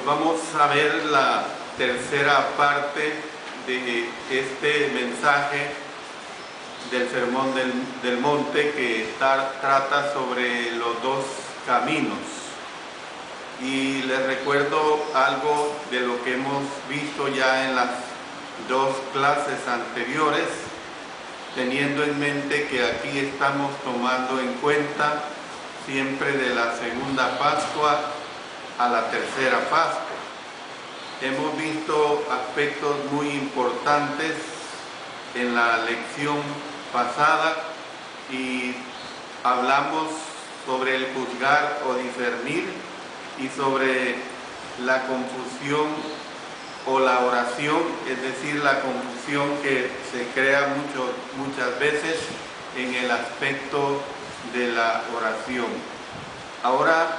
vamos a ver la tercera parte de este mensaje del Sermón del Monte que trata sobre los dos caminos. Y les recuerdo algo de lo que hemos visto ya en las dos clases anteriores, teniendo en mente que aquí estamos tomando en cuenta siempre de la segunda Pascua a la tercera Pascua. Hemos visto aspectos muy importantes en la lección pasada y hablamos sobre el juzgar o discernir y sobre la confusión o la oración, es decir, la confusión que se crea muchas veces en el aspecto de la oración. Ahora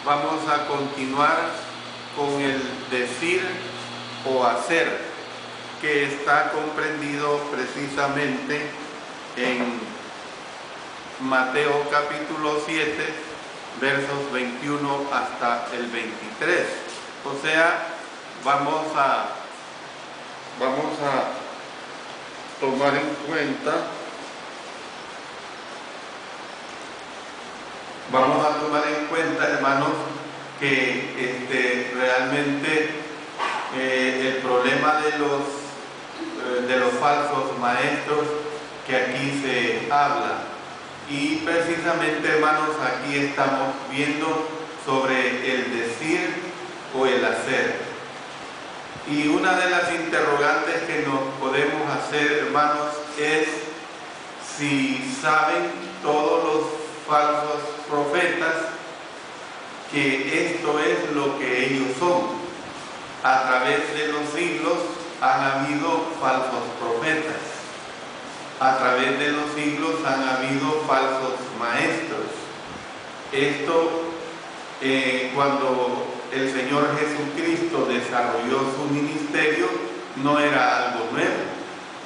vamos a continuar con el decir o hacer, que está comprendido precisamente en Mateo capítulo 7, versos 21 hasta el 23. O sea, vamos a tomar en cuenta, hermanos, que realmente el problema de los falsos maestros que aquí se habla, y precisamente, hermanos, aquí estamos viendo sobre el decir o el hacer. Y una de las interrogantes que nos podemos hacer, hermanos, es si saben todos los falsos profetas que esto es lo que ellos son. A través de los siglos han habido falsos profetas. A través de los siglos han habido falsos maestros. Esto, cuando el Señor Jesucristo desarrolló su ministerio, no era algo nuevo,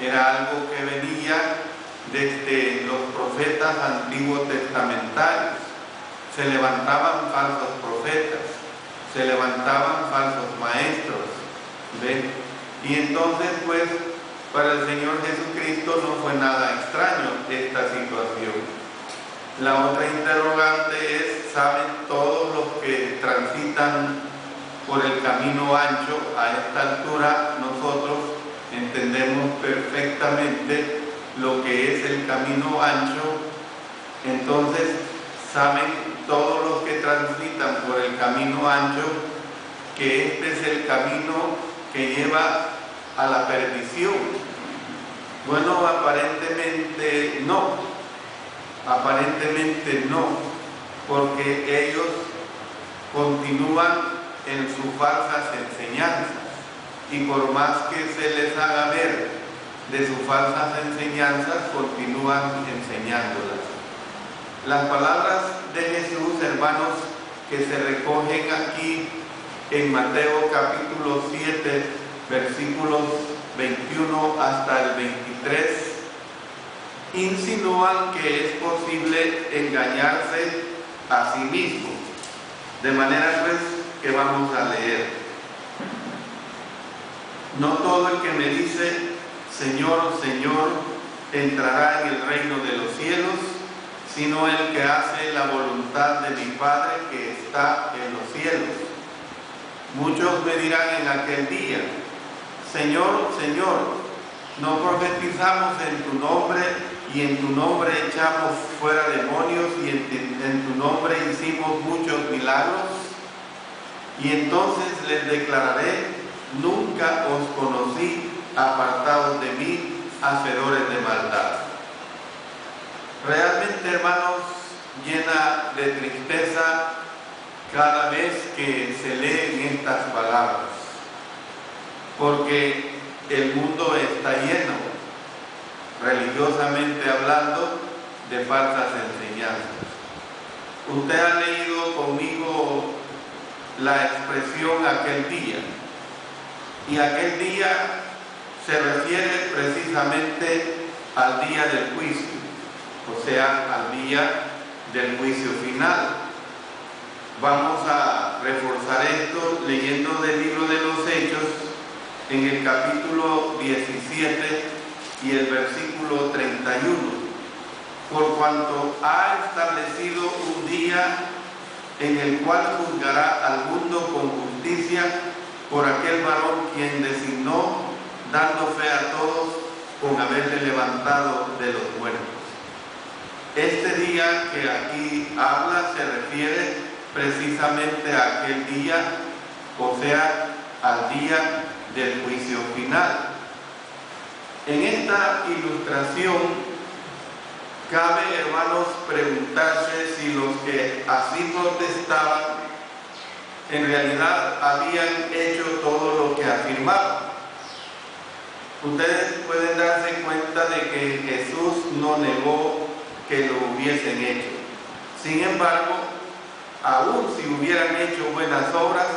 era algo que venía desde los profetas antiguos testamentarios. Se levantaban falsos profetas, se levantaban falsos maestros, ¿ven? Y entonces, pues, para el Señor Jesucristo no fue nada extraño esta situación. La otra interrogante es, ¿saben todos los que transitan por el camino ancho? A esta altura nosotros entendemos perfectamente lo que es el camino ancho. Entonces, ¿saben todos los que transitan por el camino ancho que este es el camino que lleva a la perdición? Bueno, aparentemente no, porque ellos continúan en sus falsas enseñanzas, y por más que se les haga ver de sus falsas enseñanzas, continúan enseñándolas. Las palabras de Jesús, hermanos, que se recogen aquí en Mateo capítulo 7, versículos 21 hasta el 23, insinúan que es posible engañarse a sí mismo. De manera, pues, que vamos a leer. No todo el que me dice, Señor, Señor, entrará en el reino de los cielos, sino el que hace la voluntad de mi Padre que está en los cielos. Muchos me dirán en aquel día, Señor, Señor, ¿no profetizamos en tu nombre y en tu nombre echamos fuera demonios y en tu nombre hicimos muchos milagros? Y entonces les declararé, nunca os conocí, apartados de mí, hacedores de maldad. Realmente, hermanos, llena de tristeza cada vez que se leen estas palabras, porque el mundo está lleno, religiosamente hablando, de falsas enseñanzas. Usted ha leído conmigo la expresión aquel día, y aquel día se refiere precisamente al día del juicio, o sea, al día del juicio final. Vamos a reforzar esto leyendo del libro de los Hechos en el capítulo 17 y el versículo 31. Por cuanto ha establecido un día en el cual juzgará al mundo con justicia por aquel varón quien designó, dando fe a todos con haberle levantado de los muertos. Este día que aquí habla se refiere precisamente a aquel día, o sea, al día del juicio final. En esta ilustración cabe, hermanos, preguntarse si los que así protestaban en realidad habían hecho todo lo que afirmaban. Ustedes pueden darse cuenta de que Jesús no negó que lo hubiesen hecho. Sin embargo, aún si hubieran hecho buenas obras,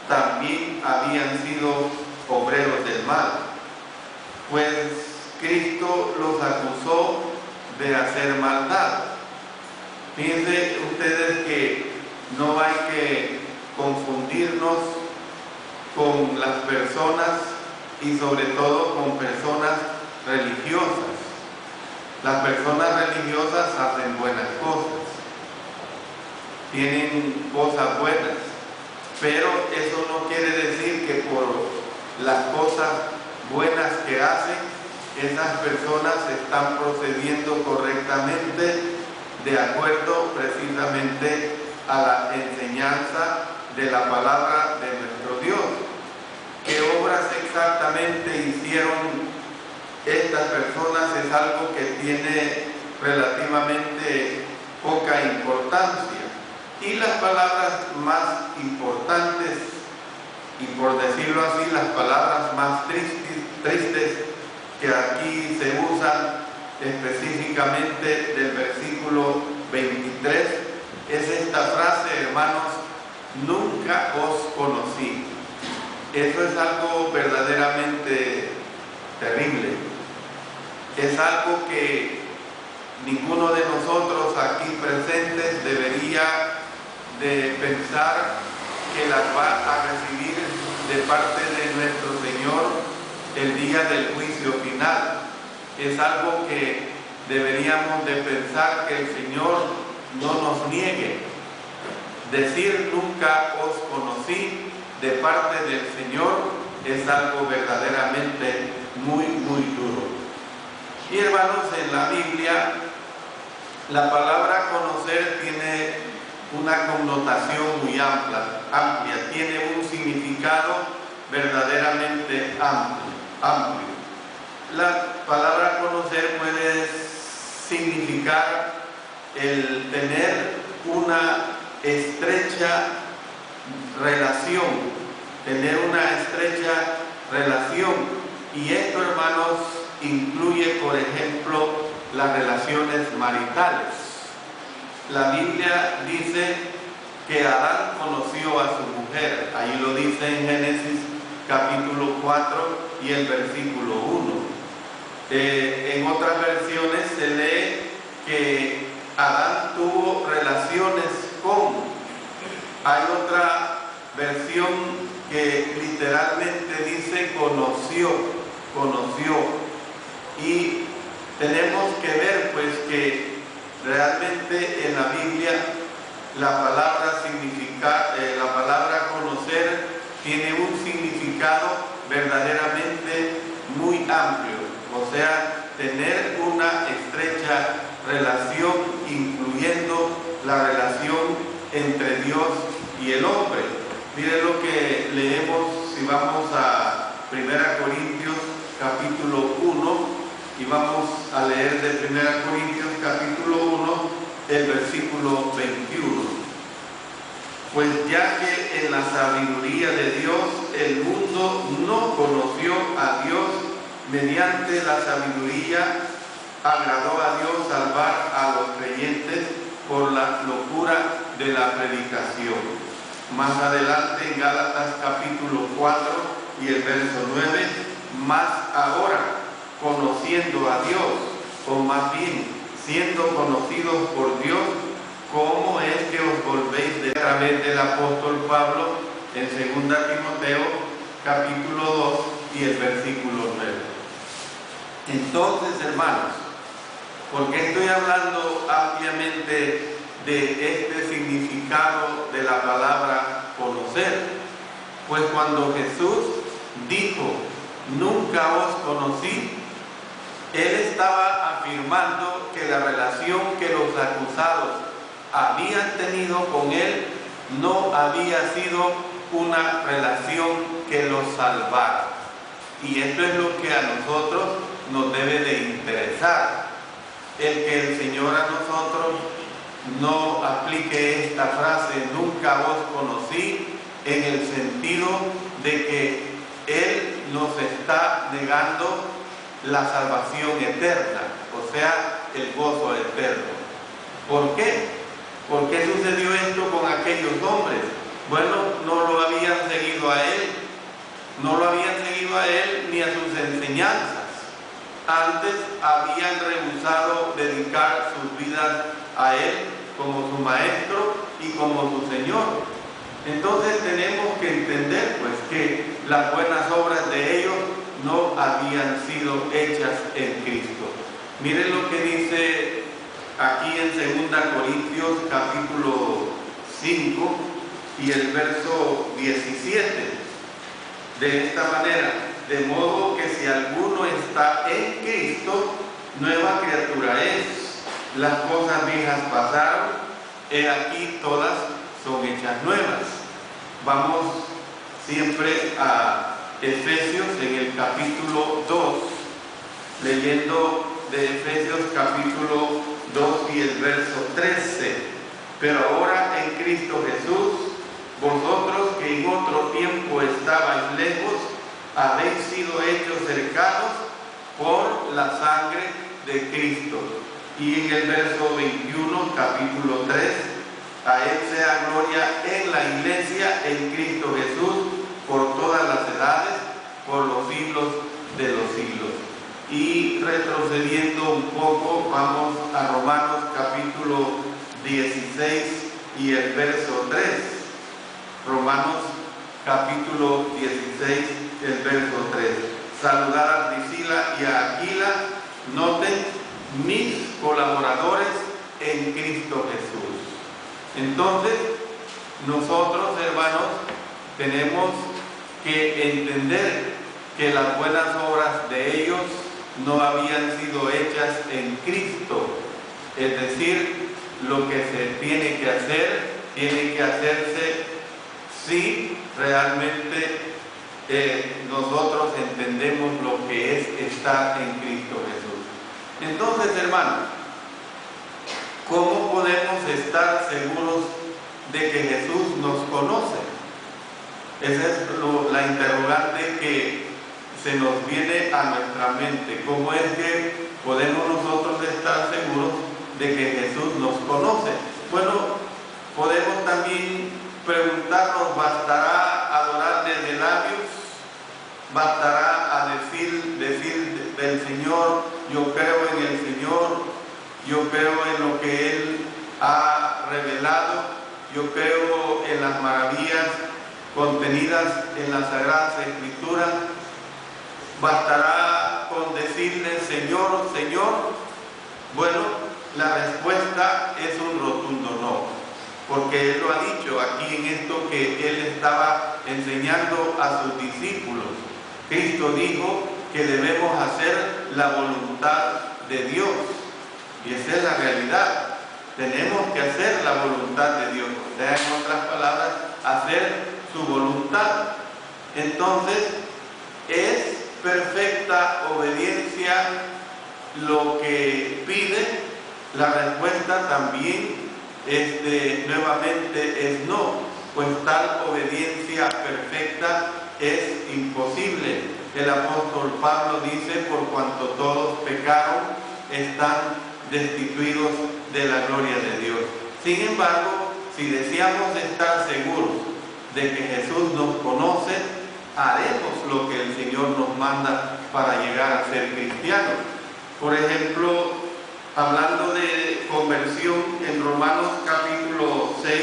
también habían sido obreros del mal, pues Cristo los acusó de hacer maldad. Fíjense ustedes que no hay que confundirnos con las personas y sobre todo con personas religiosas. Las personas religiosas hacen buenas cosas, tienen cosas buenas, pero eso no quiere decir que por las cosas buenas que hacen, esas personas están procediendo correctamente de acuerdo precisamente a la enseñanza de la palabra de nuestro Dios. ¿Qué obras exactamente hicieron estas personas? Es algo que tiene relativamente poca importancia. Y las palabras más importantes, y por decirlo así, las palabras más tristes que aquí se usan específicamente del versículo 23, es esta frase, hermanos: nunca os conocí. Eso es algo verdaderamente terrible. Es algo que ninguno de nosotros aquí presentes debería de pensar que las va a recibir de parte de nuestro Señor el día del juicio final. Es algo que deberíamos de pensar que el Señor no nos niegue. Decir nunca os conocí de parte del Señor es algo verdaderamente muy, muy duro. Y hermanos, en la Biblia la palabra conocer tiene una connotación muy amplia, tiene un significado verdaderamente amplio. La palabra conocer puede significar el tener una estrecha relación, y esto, hermanos, incluye, por ejemplo, las relaciones maritales. La Biblia dice que Adán conoció a su mujer, ahí lo dice en Génesis capítulo 4 y el versículo 1. En otras versiones se lee que Adán tuvo relaciones con. Hay otra versión que literalmente dice conoció. Y tenemos que ver pues que realmente en la Biblia la palabra conocer tiene un significado verdaderamente muy amplio, o sea, tener una estrecha relación, incluyendo la relación entre Dios y el hombre. Miren lo que leemos si vamos a 1 Corintios capítulo 1, y vamos a leer de 1 Corintios capítulo 1 el versículo 21. Pues ya que en la sabiduría de Dios el mundo no conoció a Dios, mediante la sabiduría agradó a Dios salvar a los creyentes por la locura de la predicación. Más adelante en Gálatas capítulo 4 y el verso 9, más ahora conociendo a Dios, o más bien siendo conocidos por Dios, ¿cómo es que os volvéis a través del apóstol Pablo en 2 Timoteo capítulo 2 y el versículo 9? Entonces, hermanos, ¿por qué estoy hablando ampliamente de este significado de la palabra conocer? Pues cuando Jesús dijo, nunca os conocí, Él estaba afirmando que la relación que los acusados habían tenido con Él no había sido una relación que los salvara. Y esto es lo que a nosotros nos debe de interesar. El que el Señor a nosotros no aplique esta frase, nunca os conocí, en el sentido de que Él nos está negando la salvación eterna, o sea, el gozo eterno. ¿Por qué? ¿Por qué sucedió esto con aquellos hombres? Bueno, no lo habían seguido a Él, no lo habían seguido a Él ni a sus enseñanzas. Antes habían rehusado dedicar sus vidas a Él como su Maestro y como su Señor. Entonces tenemos que entender pues que las buenas obras de ellos no habían sido hechas en Cristo. Miren lo que dice aquí en 2 Corintios capítulo 5 y el verso 17. De esta manera, de modo que si alguno está en Cristo, nueva criatura es. Las cosas viejas pasaron, he aquí todas son hechas nuevas. Vamos siempre a Efesios en el capítulo 2, leyendo de Efesios capítulo 2 y el verso 13. Pero ahora en Cristo Jesús, vosotros que en otro tiempo estabais lejos, habéis sido hechos cercanos por la sangre de Cristo. Y en el verso 21, capítulo 3, a Él sea gloria en la iglesia, en Cristo Jesús, por todas las edades, por los siglos de los siglos. Y retrocediendo un poco, vamos a Romanos capítulo 16 y el verso 3. Romanos capítulo 16, el verso 3. Saludar a Priscila y a Aquila, noten, mis colaboradores en Cristo Jesús. Entonces, nosotros, hermanos, tenemos que entender que las buenas obras de ellos no habían sido hechas en Cristo. Es decir, lo que se tiene que hacerse si realmente nosotros entendemos lo que es estar en Cristo Jesús. Entonces, hermanos, ¿cómo podemos estar seguros de que Jesús nos conoce? Esa es la interrogante que se nos viene a nuestra mente. ¿Cómo es que podemos nosotros estar seguros de que Jesús nos conoce? Bueno, podemos también preguntarnos, ¿bastará adorarle de labios? ¿Bastará a decir del Señor, yo creo en el Señor, yo creo en lo que Él ha revelado, yo creo en las maravillas contenidas en las Sagradas Escrituras? ¿Bastará con decirle Señor, Señor? Bueno, la respuesta es un rotundo no, porque Él lo ha dicho aquí en esto que Él estaba enseñando a sus discípulos. Cristo dijo que debemos hacer la voluntad de Dios, y esa es la realidad. Tenemos que hacer la voluntad de Dios, o sea, en otras palabras, hacer su voluntad. Entonces, es perfecta obediencia lo que pide. La respuesta también nuevamente es no, pues tal obediencia perfecta es imposible. El apóstol Pablo dice, por cuanto todos pecaron, están destituidos de la gloria de Dios. Sin embargo, si deseamos estar seguros de que Jesús nos conoce, haremos lo que el Señor nos manda para llegar a ser cristianos. Por ejemplo, Hablando de conversión, en Romanos capítulo 6,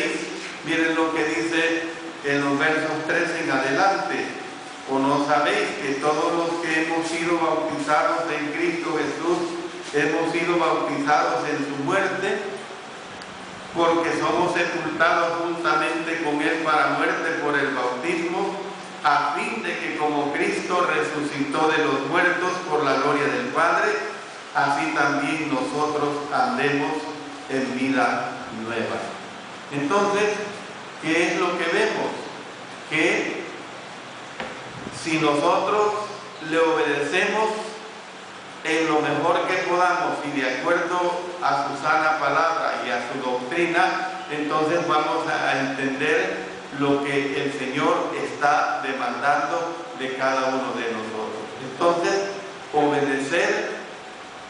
miren lo que dice en los versos 13 en adelante. ¿O no sabéis que todos los que hemos sido bautizados en Cristo Jesús, hemos sido bautizados en su muerte? Porque somos sepultados juntamente con Él para muerte por el bautismo, a fin de que como Cristo resucitó de los muertos por la gloria del Padre, así también nosotros andemos en vida nueva. Entonces, ¿qué es lo que vemos? Que si nosotros le obedecemos en lo mejor que podamos y de acuerdo a su sana palabra y a su doctrina, entonces vamos a entender lo que el Señor está demandando de cada uno de nosotros. Entonces, obedecer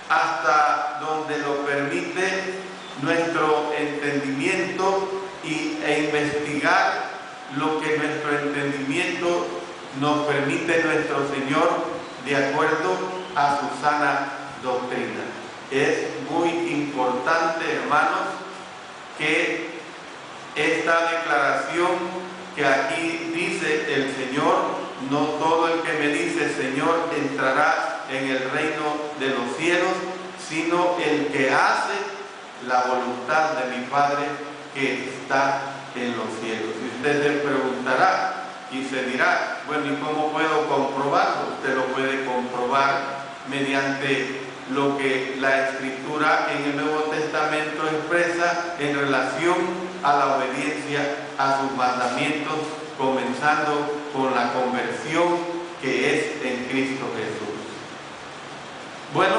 hasta donde lo permite nuestro entendimiento e investigar lo que nuestro entendimiento nos permite nuestro Señor de acuerdo a su sana doctrina. Es muy importante, hermanos, que esta declaración que aquí dice el Señor, no todo el que me dice Señor entrará en el reino de los cielos, sino el que hace la voluntad de mi Padre que está en los cielos. Y usted se preguntará y se dirá, bueno, ¿y cómo puedo comprobarlo? Usted lo puede comprobar mediante lo que la Escritura en el Nuevo Testamento expresa en relación a la obediencia a sus mandamientos, comenzando con la conversión que es en Cristo Jesús. Bueno,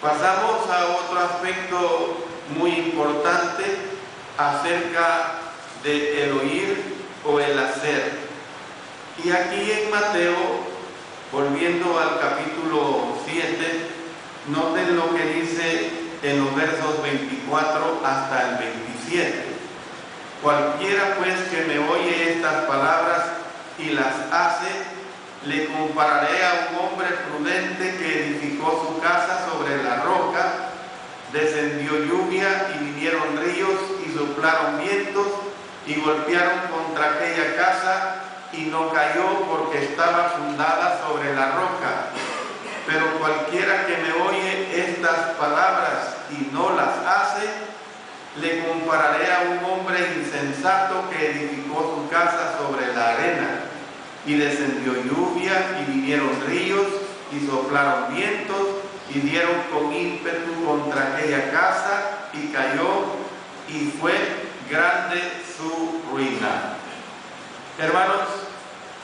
pasamos a otro aspecto muy importante acerca de el oír o el hacer. Y aquí en Mateo, volviendo al capítulo 7, noten lo que dice en los versos 24 hasta el 27. Cualquiera pues que me oye estas palabras y las hace, le compararé a un hombre prudente que edificó su casa sobre la roca. Descendió lluvia y vinieron ríos y soplaron vientos y golpearon contra aquella casa y no cayó porque estaba fundada sobre la roca. Pero cualquiera que me oye estas palabras y no las hace, le compararé a un hombre insensato que edificó su casa sobre la arena. Y descendió lluvia y vinieron ríos y soplaron vientos y dieron con ímpetu contra aquella casa y cayó y fue grande su ruina. Hermanos,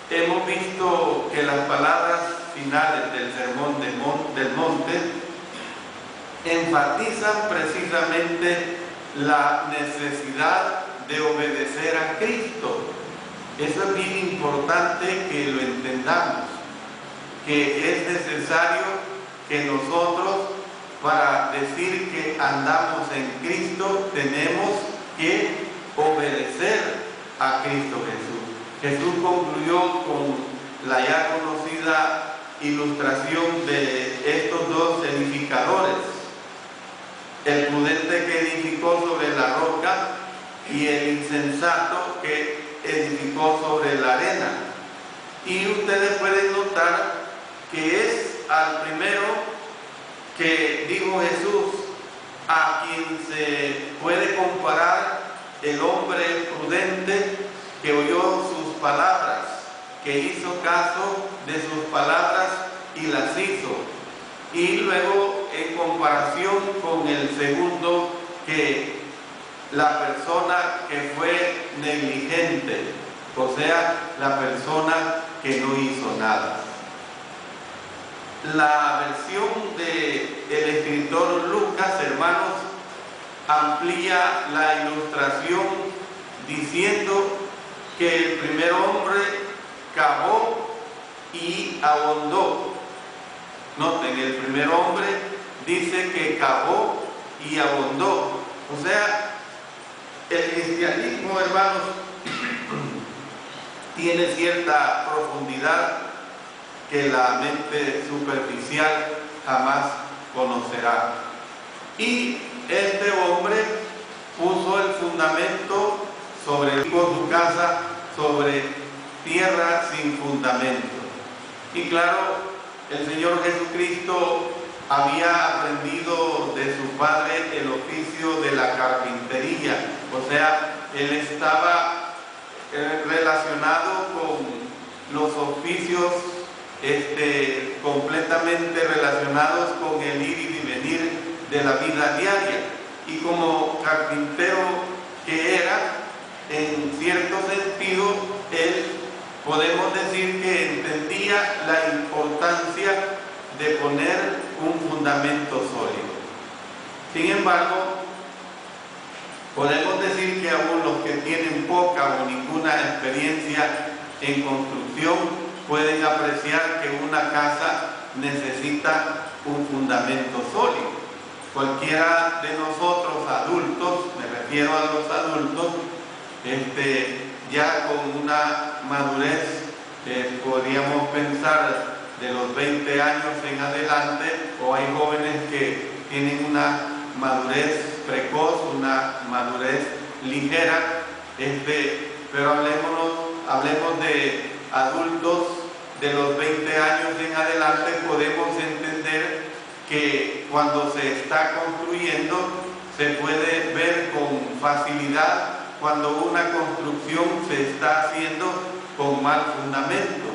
hemos visto que las palabras finales del Sermón del Monte enfatizan precisamente la necesidad de obedecer a Cristo. Eso es bien importante que lo entendamos, que es necesario que nosotros, para decir que andamos en Cristo, tenemos que obedecer a Cristo Jesús. Jesús concluyó con la ya conocida ilustración de estos dos edificadores, el prudente que edificó sobre la roca y el insensato que edificó sobre la arena. Y ustedes pueden notar que es al primero que dijo Jesús a quien se puede comparar el hombre prudente que oyó sus palabras, que hizo caso de sus palabras y las hizo. Y luego en comparación con el segundo, que la persona que fue negligente, o sea, la persona que no hizo nada. La versión del escritor Lucas, hermanos, amplía la ilustración diciendo que el primer hombre cavó y ahondó. Noten, el primer hombre dice que cavó y ahondó. O sea, el cristianismo, hermanos, tiene cierta profundidad que la mente superficial jamás conocerá. Y este hombre puso el fundamento sobre su casa, sobre tierra sin fundamento. Y claro, el Señor Jesucristo había aprendido de su padre el oficio de la carpintería, o sea, él estaba relacionado con los oficios completamente relacionados con el ir y venir de la vida diaria. Y como carpintero que era, en cierto sentido, él podemos decir que entendía la importancia de poner un fundamento sólido. Sin embargo, podemos decir que aún los que tienen poca o ninguna experiencia en construcción pueden apreciar que una casa necesita un fundamento sólido. Cualquiera de nosotros adultos, me refiero a los adultos, ya con una madurez, podríamos pensar de los 20 años en adelante, o hay jóvenes que tienen una madurez precoz, una madurez ligera, pero hablemos de adultos de los 20 años en adelante. Podemos entender que cuando se está construyendo se puede ver con facilidad cuando una construcción se está haciendo con mal fundamento.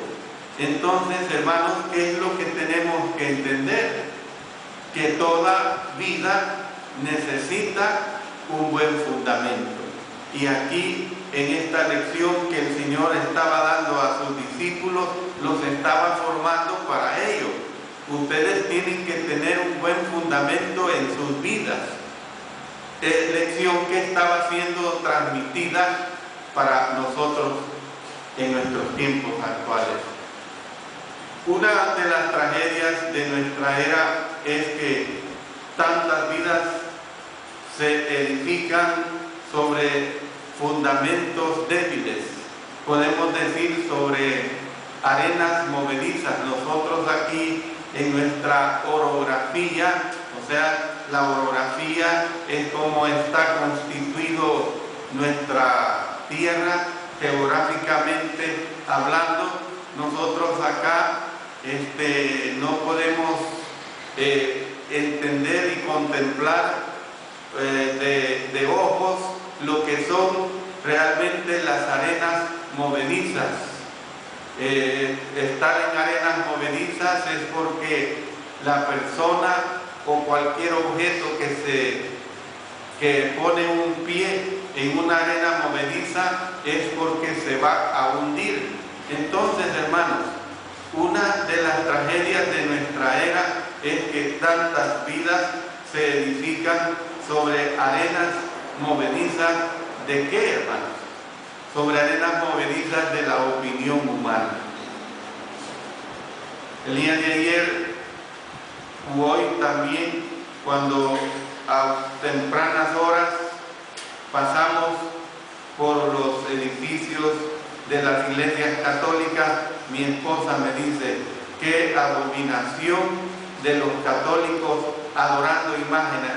Entonces, hermanos, ¿qué es lo que tenemos que entender? Que toda vida necesita un buen fundamento. Y aquí, en esta lección que el Señor estaba dando a sus discípulos, los estaba formando para ello. Ustedes tienen que tener un buen fundamento en sus vidas. Es lección que estaba siendo transmitida para nosotros en nuestros tiempos actuales. Una de las tragedias de nuestra era es que tantas vidas se edifican sobre fundamentos débiles, podemos decir sobre arenas movedizas. Nosotros aquí en nuestra orografía, o sea, la orografía es como está constituido nuestra tierra geográficamente hablando. Nosotros acá no podemos entender y contemplar de ojos lo que son realmente las arenas movedizas. Estar en arenas movedizas es porque la persona o cualquier objeto que pone un pie en una arena movediza es porque se va a hundir. Entonces, hermanos, una de las tragedias de nuestra era es que tantas vidas se edifican sobre arenas movedizas. ¿De qué, hermanos? Sobre arenas movedizas de la opinión humana. El día de ayer u hoy también, cuando a tempranas horas pasamos por los edificios de las iglesias católicas, mi esposa me dice: qué abominación de los católicos adorando imágenes.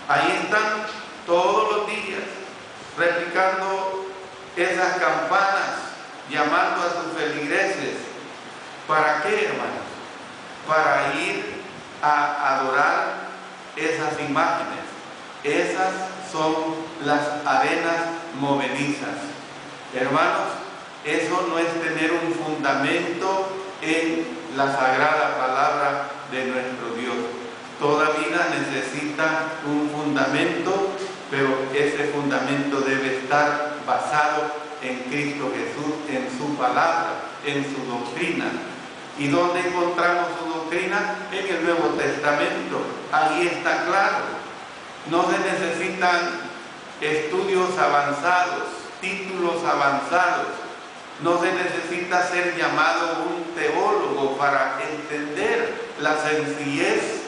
Ahí están todos los días replicando esas campanas, llamando a sus feligreses. ¿Para qué, hermanos? Para ir a adorar esas imágenes. Esas son las arenas movedizas. Hermanos, eso no es tener un fundamento en la sagrada palabra de nuestro Dios. Toda vida necesita un fundamento, pero ese fundamento debe estar basado en Cristo Jesús, en su palabra, en su doctrina. ¿Y dónde encontramos su doctrina? En el Nuevo Testamento. Ahí está claro. No se necesitan estudios avanzados, títulos avanzados. No se necesita ser llamado un teólogo para entender la sencillez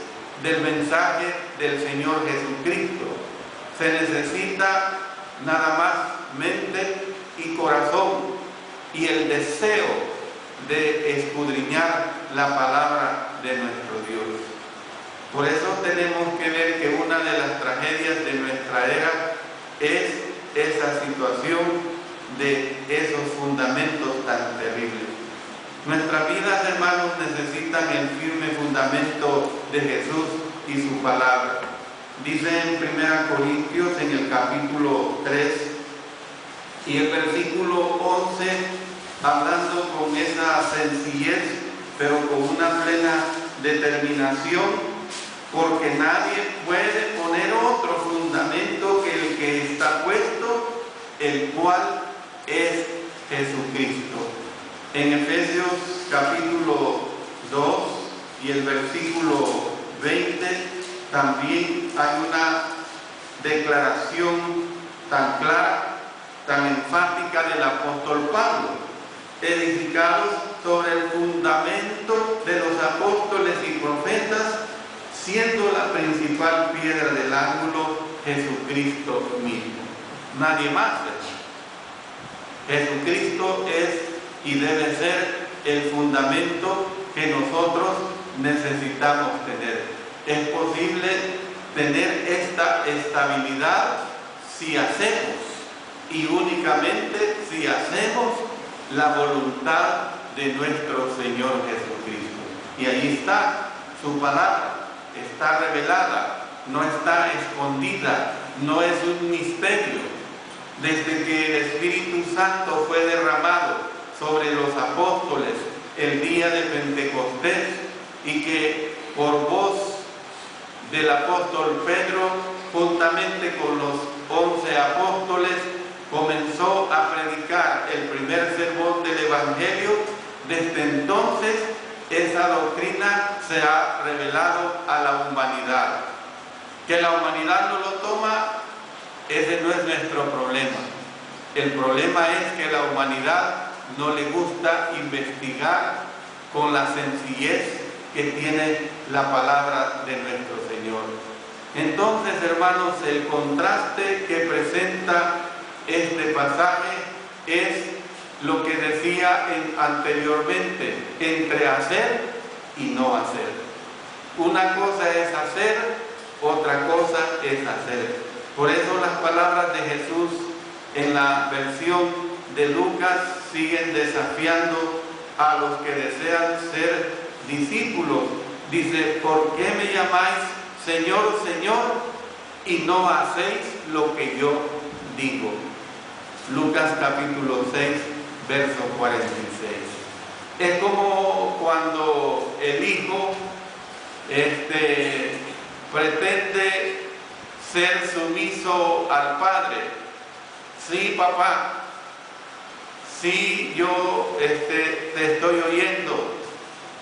del mensaje del Señor Jesucristo. Se necesita nada más mente y corazón y el deseo de escudriñar la palabra de nuestro Dios. Por eso tenemos que ver que una de las tragedias de nuestra era es esa situación de esos fundamentos tan terribles. Nuestras vidas, hermanos, necesitan el firme fundamento de Jesús y su palabra. Dice en 1 Corintios, en el capítulo 3 y el versículo 11, hablando con esa sencillez, pero con una plena determinación, porque nadie puede poner otro fundamento que el que está puesto, el cual es Jesucristo. En Efesios capítulo 2 y el versículo 20 también hay una declaración tan clara, tan enfática del apóstol Pablo, edificados sobre el fundamento de los apóstoles y profetas, siendo la principal piedra del ángulo Jesucristo mismo. Nadie más. Jesucristo es y debe ser el fundamento que nosotros necesitamos tener. Es posible tener esta estabilidad si hacemos, y únicamente si hacemos la voluntad de nuestro Señor Jesucristo. Y ahí está su palabra. Está revelada, no está escondida, no es un misterio. Desde que el Espíritu Santo fue derramado sobre los apóstoles el día de Pentecostés y que por voz del apóstol Pedro, juntamente con los 11 apóstoles, comenzó a predicar el primer sermón del Evangelio. Desde entonces esa doctrina se ha revelado a la humanidad. Que la humanidad no lo toma, ese no es nuestro problema. El problema es que la humanidad no le gusta investigar con la sencillez que tiene la palabra de nuestro Señor. Entonces, hermanos, el contraste que presenta este pasaje es lo que decía anteriormente, entre hacer y no hacer. Una cosa es hacer, otra cosa es hacer. Por eso las palabras de Jesús en la versión de Lucas siguen desafiando a los que desean ser discípulos. Dice: ¿por qué me llamáis Señor, Señor, y no hacéis lo que yo digo? Lucas capítulo 6, verso 46. Es como cuando el hijo pretende ser sumiso al padre. Sí, papá, sí, yo te estoy oyendo,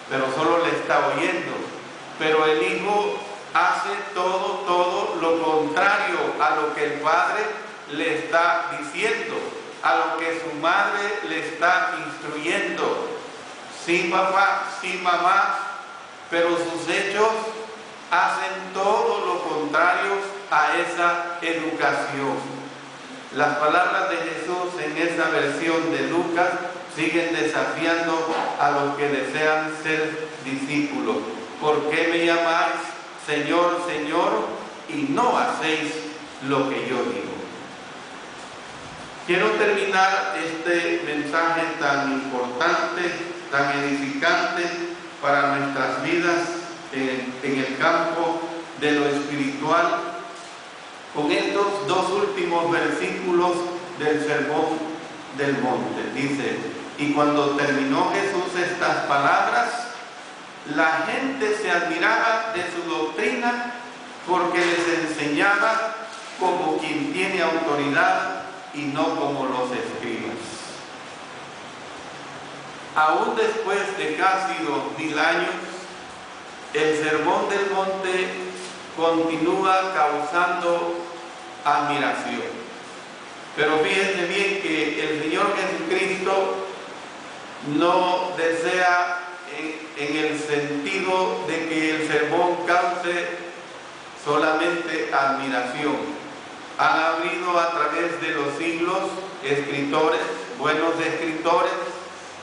pero solo le está oyendo. Pero el hijo hace todo lo contrario a lo que el padre le está diciendo, a lo que su madre le está instruyendo. Sí, papá, sí, mamá, pero sus hechos hacen todo lo contrario a esa educación. Las palabras de Jesús en esa versión de Lucas siguen desafiando a los que desean ser discípulos. ¿Por qué me llamáis Señor, Señor, y no hacéis lo que yo digo? Quiero terminar este mensaje tan importante, tan edificante para nuestras vidas en el campo de lo espiritual, con estos dos últimos versículos del Sermón del Monte. Dice: y cuando terminó Jesús estas palabras, la gente se admiraba de su doctrina, porque les enseñaba como quien tiene autoridad y no como los escribas. Aún después de casi 2000 años, el Sermón del Monte continúa causando admiración. Pero fíjense bien que el Señor Jesucristo no desea en el sentido de que el sermón cause solamente admiración. Han habido a través de los siglos escritores, buenos escritores,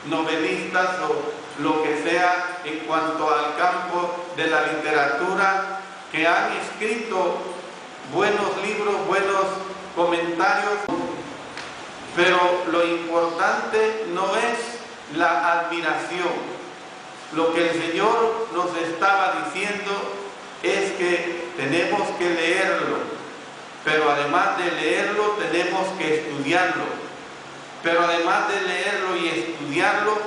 novelistas o lo que sea en cuanto al campo de la literatura, que han escrito buenos libros, buenos comentarios, pero lo importante no es la admiración. Lo que el Señor nos estaba diciendo es que tenemos que leerlo, pero además de leerlo tenemos que estudiarlo. Pero además de leerlo y estudiarlo,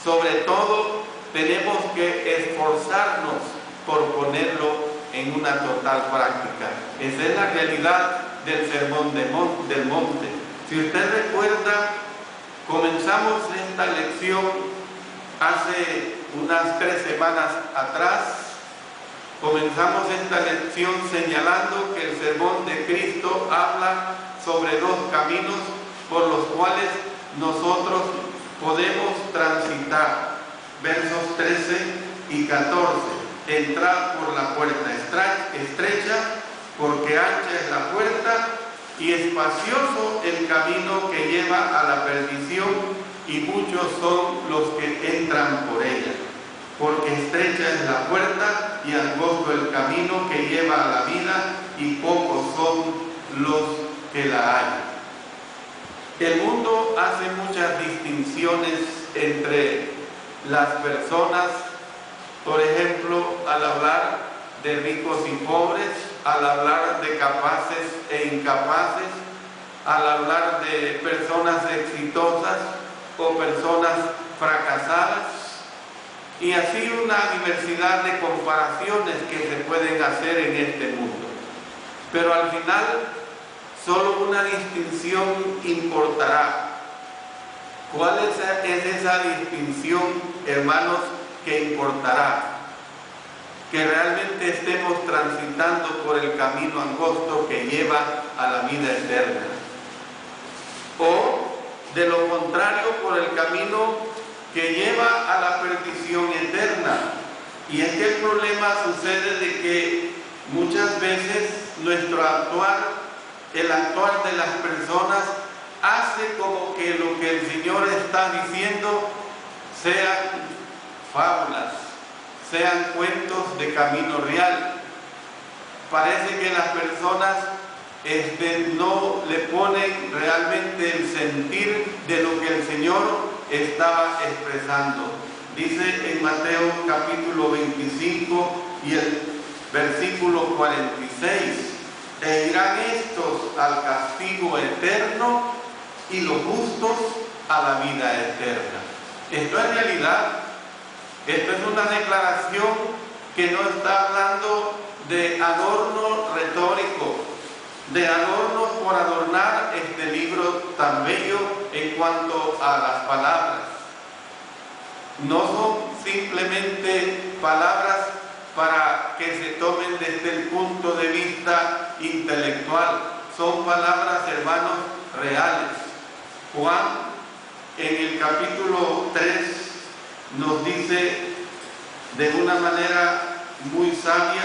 sobre todo tenemos que esforzarnos por ponerlo en una total práctica. Esa es la realidad del Sermón del Monte. Si usted recuerda, comenzamos esta lección hace unas 3 semanas atrás. Comenzamos esta lección señalando que el sermón de Cristo habla sobre 2 caminos por los cuales nosotros podemos transitar. Versos 13 y 14. Entrad por la puerta estrecha, porque ancha es la puerta y espacioso el camino que lleva a la perdición, y muchos son los que entran por ella. Porque estrecha es la puerta y angosto el camino que lleva a la vida, y pocos son los que la hallan. El mundo hace muchas distinciones entre las personas, por ejemplo, al hablar de ricos y pobres, al hablar de capaces e incapaces, al hablar de personas exitosas o personas fracasadas, y así una diversidad de comparaciones que se pueden hacer en este mundo. Pero al final, solo una distinción importará. ¿Cuál es esa distinción, hermanos, que importará? Que realmente estemos transitando por el camino angosto que lleva a la vida eterna. O, de lo contrario, por el camino que lleva a la perdición eterna. Y es que el problema sucede de que muchas veces nuestro actuar, el actuar de las personas, hace como que lo que el Señor está diciendo sean fábulas, sean cuentos de camino real. Parece que las personas no le ponen realmente el sentir de lo que el Señor estaba expresando. Dice en Mateo capítulo 25 y el versículo 46: e irán estos al castigo eterno y los justos a la vida eterna. Esto es realidad. Esto es una declaración que no está hablando de adorno retórico, de adornos por adornar este libro tan bello en cuanto a las palabras. No son simplemente palabras para que se tomen desde el punto de vista intelectual. Son palabras, hermanos, reales. Juan, en el capítulo 3, nos dice de una manera muy sabia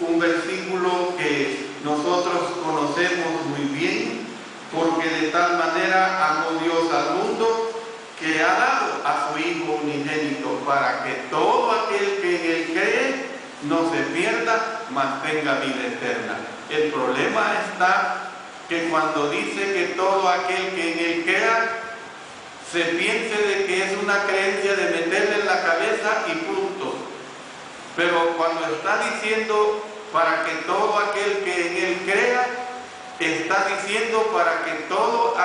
un versículo que nosotros conocemos muy bien, porque de tal manera amó Dios al mundo que ha dado a su Hijo unigénito, para que todo aquel que en Él cree no se pierda, mas tenga vida eterna. El problema está que cuando dice que todo aquel que en Él crea, se piense de que es una creencia de meterle en la cabeza y punto. Pero cuando está diciendo para que todo aquel que en Él crea, está diciendo para que todo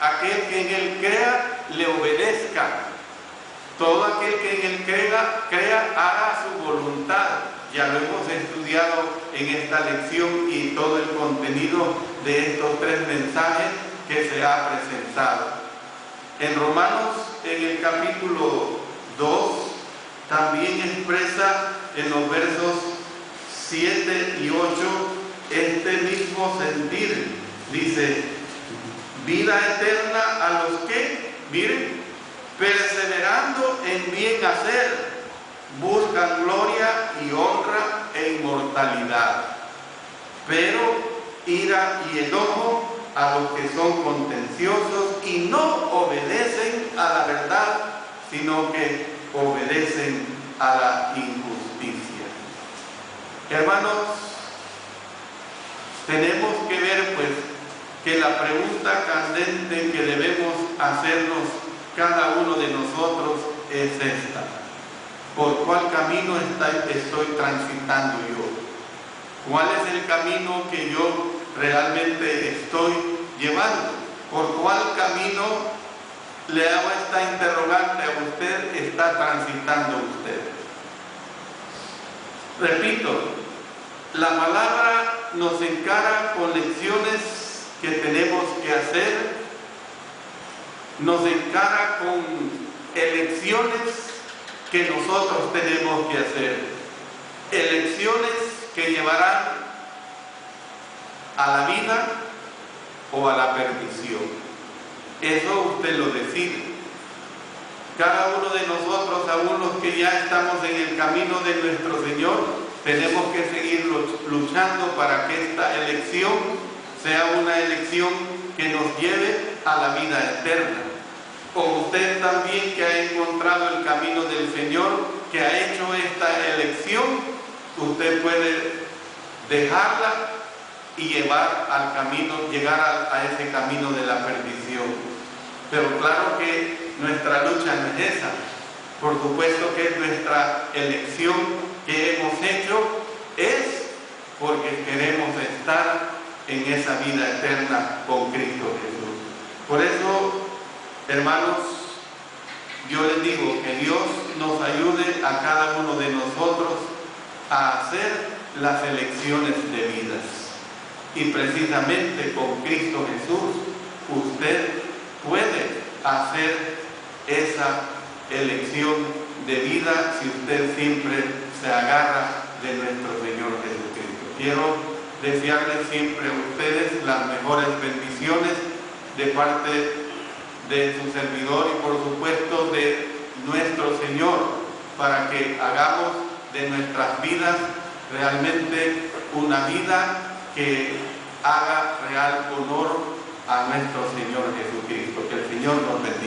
aquel que en Él crea le obedezca. Todo aquel que en Él crea haga su voluntad. Ya lo hemos estudiado en esta lección y todo el contenido de estos 3 mensajes que se ha presentado. En Romanos, en el capítulo 2, también expresa en los versos 7 y 8 este mismo sentir. Dice: vida eterna a los que, miren, perseverando en bien hacer, buscan gloria y honra e inmortalidad, pero ira y enojo a los que son contenciosos y no obedecen a la verdad, sino que obedecen a la injusticia. Hermanos, tenemos que ver pues que la pregunta candente que debemos hacernos cada uno de nosotros es esta: ¿por cuál camino estoy transitando yo? ¿Cuál es el camino que yo realmente estoy llevando? ¿Por cuál camino, le hago esta interrogante a usted, está transitando usted? Repito, la palabra nos encara con lecciones que tenemos que hacer, nos encara con elecciones que nosotros tenemos que hacer, elecciones que llevarán a la vida o a la perdición. Eso usted lo decide. Cada uno de nosotros, aún los que ya estamos en el camino de nuestro Señor, tenemos que seguir luchando para que esta elección sea una elección que nos lleve a la vida eterna. O usted también, que ha encontrado el camino del Señor, que ha hecho esta elección, usted puede dejarla y llevar al camino, llegar a ese camino de la perdición. Pero claro que nuestra lucha no es esa. Por supuesto que es nuestra elección que hemos hecho, es porque queremos estar en esa vida eterna con Cristo Jesús. Por eso, hermanos, yo les digo que Dios nos ayude a cada uno de nosotros a hacer las elecciones debidas. Y precisamente con Cristo Jesús usted puede hacer esa elección de vida si usted siempre se agarra de nuestro Señor Jesucristo. Quiero desearles siempre a ustedes las mejores bendiciones de parte de su servidor y por supuesto de nuestro Señor, para que hagamos de nuestras vidas realmente una vida que haga real honor a nuestro Señor Jesucristo. Que el Señor nos bendiga.